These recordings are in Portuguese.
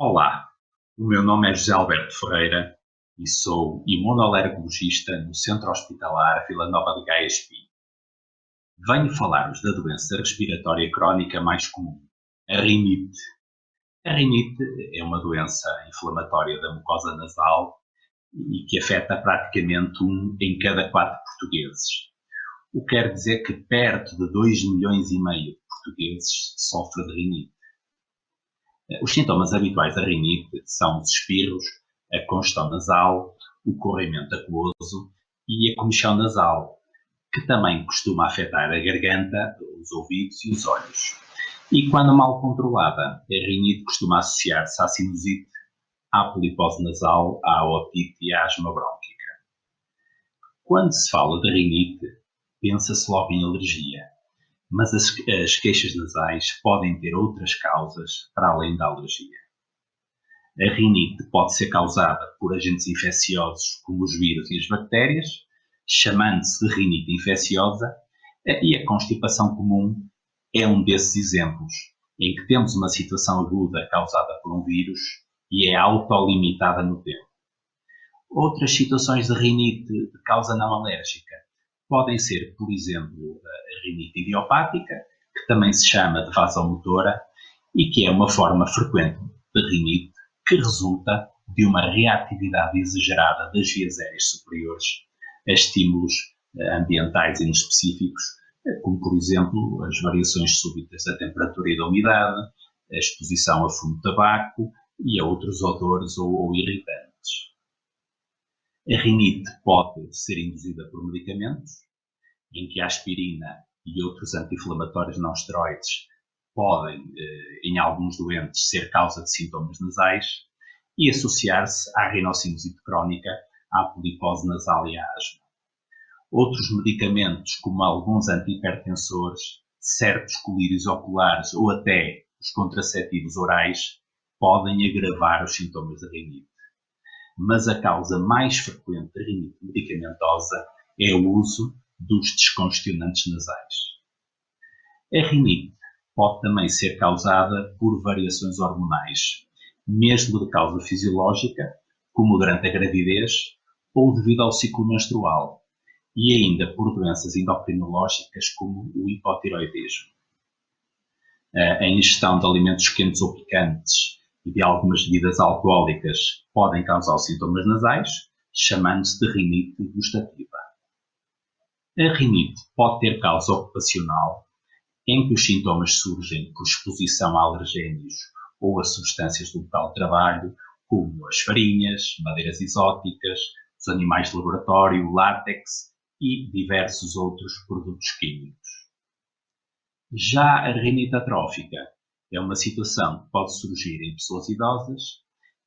Olá, o meu nome é José Alberto Ferreira e sou imunoalergologista no Centro Hospitalar Vila Nova de Gaia Espinho. Venho falar-vos da doença respiratória crónica mais comum, a rinite. A rinite é uma doença inflamatória da mucosa nasal e que afeta praticamente 1 em cada 4 portugueses. O que quer dizer que perto de 2,5 milhões de portugueses sofrem de rinite. Os sintomas habituais da rinite são os espirros, a congestão nasal, o corrimento aquoso e a comichão nasal, que também costuma afetar a garganta, os ouvidos e os olhos. E quando mal controlada, a rinite costuma associar-se à sinusite, à polipose nasal, à otite e à asma brônquica. Quando se fala de rinite, pensa-se logo em alergia, mas as queixas nasais podem ter outras causas para além da alergia. A rinite pode ser causada por agentes infecciosos como os vírus e as bactérias, chamando-se de rinite infecciosa, e a constipação comum é um desses exemplos, em que temos uma situação aguda causada por um vírus e é autolimitada no tempo. Outras situações de rinite de causa não alérgica podem ser, por exemplo, a rinite idiopática, que também se chama de vasomotora e que é uma forma frequente de rinite que resulta de uma reatividade exagerada das vias aéreas superiores a estímulos ambientais inespecíficos, como, por exemplo, as variações súbitas da temperatura e da umidade, a exposição a fumo de tabaco e a outros odores ou irritantes. A rinite pode ser induzida por medicamentos, em que a aspirina e outros anti-inflamatórios não esteroides podem, em alguns doentes, ser causa de sintomas nasais e associar-se à rinocinusite crónica, à polipose nasal e à asma. Outros medicamentos, como alguns antihipertensores, certos colírios oculares ou até os contraceptivos orais, podem agravar os sintomas da rinite. Mas a causa mais frequente da rinite medicamentosa é o uso dos descongestionantes nasais. A rinite pode também ser causada por variações hormonais, mesmo de causa fisiológica, como durante a gravidez ou devido ao ciclo menstrual, e ainda por doenças endocrinológicas como o hipotiroidismo. A ingestão de alimentos quentes ou picantes e de algumas bebidas alcoólicas podem causar sintomas nasais, chamando-se de rinite gustativa. A rinite pode ter causa ocupacional, em que os sintomas surgem por exposição a alergénios ou a substâncias do local de trabalho, como as farinhas, madeiras exóticas, os animais de laboratório, látex e diversos outros produtos químicos. Já a rinite atrófica é uma situação que pode surgir em pessoas idosas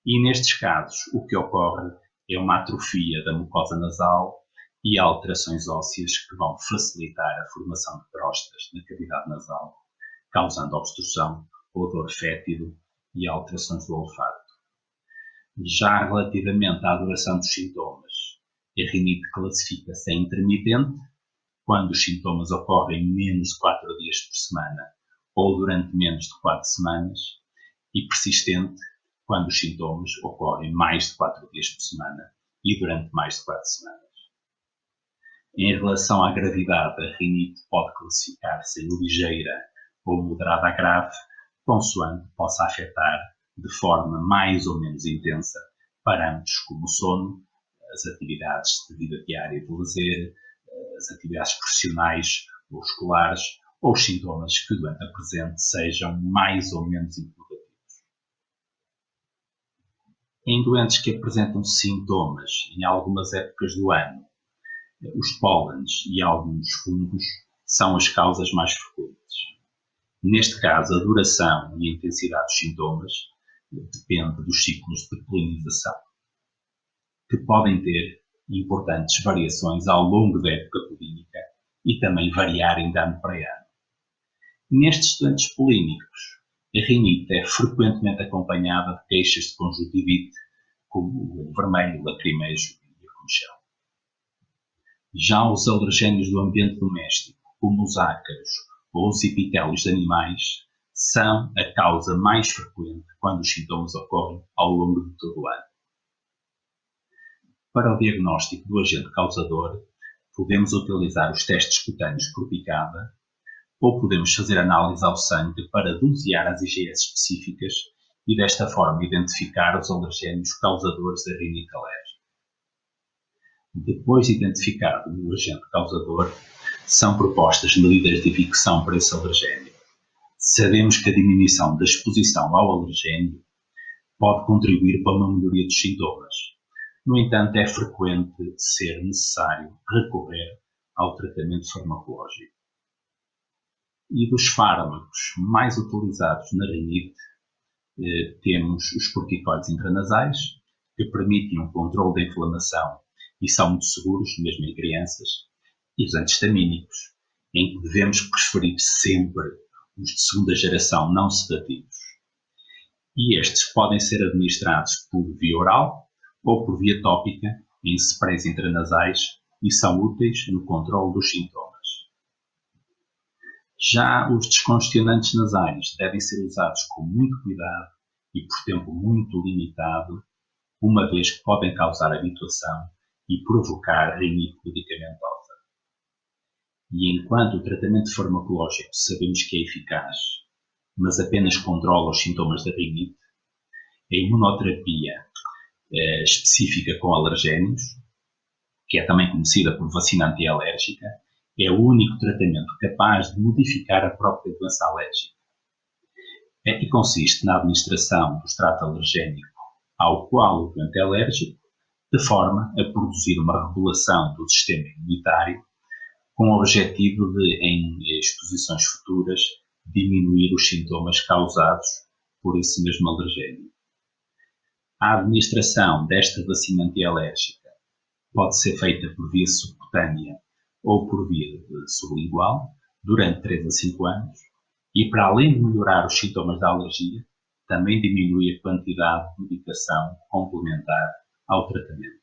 e, nestes casos, o que ocorre é uma atrofia da mucosa nasal e alterações ósseas que vão facilitar a formação de crostas na cavidade nasal, causando obstrução, odor fétido e alterações do olfato. Já relativamente à duração dos sintomas, a rinite classifica-se em intermitente, quando os sintomas ocorrem menos de 4 dias por semana ou durante menos de 4 semanas, e persistente, quando os sintomas ocorrem mais de 4 dias por semana e durante mais de 4 semanas. Em relação à gravidade, a rinite pode classificar-se em ligeira ou moderada a grave, consoante possa afetar de forma mais ou menos intensa parâmetros como o sono, as atividades de vida diária e de lazer, as atividades profissionais ou escolares, ou os sintomas que o doente apresente sejam mais ou menos incomodadores. Em doentes que apresentam sintomas em algumas épocas do ano, os pólenes e alguns fungos são as causas mais frequentes. Neste caso, a duração e a intensidade dos sintomas depende dos ciclos de polinização, que podem ter importantes variações ao longo da época polínica e também variarem de ano para ano. Nestes doentes polínicos, a rinite é frequentemente acompanhada de queixas de conjuntivite, como o vermelho, o lacrimejo e a comichão. Já os alergénios do ambiente doméstico, como os ácaros ou os epitélios de animais, são a causa mais frequente quando os sintomas ocorrem ao longo de todo o ano. Para o diagnóstico do agente causador, podemos utilizar os testes cutâneos por picada ou podemos fazer análise ao sangue para dosear as IgS específicas e desta forma identificar os alergénios causadores da rinite alérgica. Depois de identificado o agente causador, são propostas medidas de evicção para esse alergénio. Sabemos que a diminuição da exposição ao alergénio pode contribuir para uma melhoria dos sintomas. No entanto, é frequente ser necessário recorrer ao tratamento farmacológico. E dos fármacos mais utilizados na rinite, temos os corticoides intranasais, que permitem um controle da inflamação e são muito seguros, mesmo em crianças, e os antihistamínicos, em que devemos preferir sempre os de segunda geração não sedativos. E estes podem ser administrados por via oral ou por via tópica em sprays intranasais e são úteis no controle dos sintomas. Já os descongestionantes nasais devem ser usados com muito cuidado e por tempo muito limitado, uma vez que podem causar habituação e provocar rinite medicamentosa. E enquanto o tratamento farmacológico sabemos que é eficaz, mas apenas controla os sintomas da rinite, a imunoterapia específica com alergénios, que é também conhecida por vacina antialérgica, é o único tratamento capaz de modificar a própria doença alérgica. E consiste na administração do extrato alergénico ao qual o doente é alérgico, de forma a produzir uma regulação do sistema imunitário com o objetivo de, em exposições futuras, diminuir os sintomas causados por esse mesmo alergénio. A administração desta vacina antialérgica pode ser feita por via subcutânea ou por via sublingual durante 3 a 5 anos e, para além de melhorar os sintomas da alergia, também diminui a quantidade de medicação complementar ao tratamento.